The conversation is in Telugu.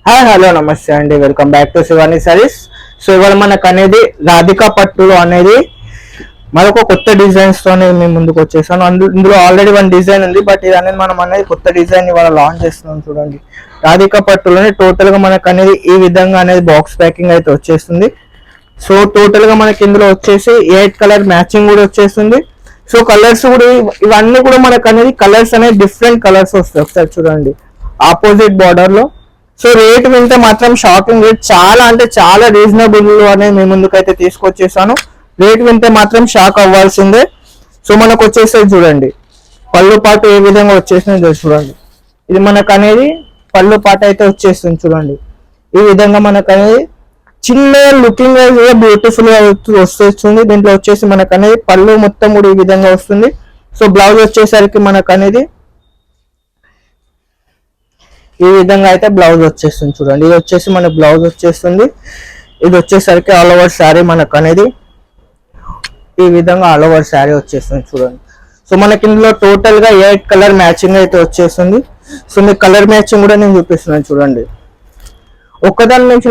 హాయ్ హలో నమస్తే అండి, welcome back to Shivani saris. So ఇవాళ మనకు అనేది రాధికా పట్టులో అనేది మరొక కొత్త డిజైన్స్ తోనే మేము ముందుకు వచ్చేసాను. ఇందులో ఆల్రెడీ వన్ డిజైన్ ఉంది, బట్ ఇది అనేది మనం అనేది కొత్త డిజైన్ ఇవాళ లాంచ్ చేస్తున్నాం. చూడండి, రాధికా పట్టులోనే టోటల్ గా మనకు అనేది ఈ విధంగా అనేది బాక్స్ ప్యాకింగ్ అయితే వచ్చేస్తుంది. సో టోటల్ గా మనకి ఇందులో వచ్చేసి 8 కలర్ మ్యాచింగ్ కూడా వచ్చేస్తుంది. సో కలర్స్ కూడా ఇవన్నీ కూడా మనకు అనేది కలర్స్ అనేది డిఫరెంట్ కలర్స్ వస్తాయి. ఒకసారి చూడండి, ఆపోజిట్ బార్డర్ లో. సో రేట్ వింటే మాత్రం షాకింగ్ రేట్, చాలా అంటే చాలా రీజనబుల్ అనేది మీ ముందుకైతే తీసుకొచ్చేసాను. రేట్ వింటే మాత్రం షాక్ అవ్వాల్సిందే. సో మనకు వచ్చేసేది చూడండి, పళ్ళు పాటు ఏ విధంగా వచ్చేసిందో చూడండి. ఇది మనకు అనేది పళ్ళు పాట అయితే వచ్చేస్తుంది. చూడండి, ఈ విధంగా మనకు అనేది చిన్న లుకింగ్ వైజ్ గా బ్యూటిఫుల్ గా వస్తుంది. దీంట్లో వచ్చేసి మనకు అనేది పళ్ళు మొత్తం కూడా ఈ విధంగా వస్తుంది. సో బ్లౌజ్ వచ్చేసరికి మనకు అనేది ఈ విధంగా అయితే బ్లౌజ్ వచ్చేస్తుంది. చూడండి, ఇది వచ్చేసి మన బ్లౌజ్ వచ్చేస్తుంది. ఇది వచ్చేసరికి ఆల్ ఓవర్ శారీ మనకు అనేది ఈ విధంగా ఆల్ ఓవర్ శారీ వచ్చేస్తుంది. చూడండి, సో మనకి ఇందులో టోటల్ గా 8 కలర్ మ్యాచింగ్ అయితే వచ్చేస్తుంది. సో మీకు కలర్ మ్యాచింగ్ కూడా నేను చూపిస్తున్నాను. చూడండి, ఒక్కదాని నుంచి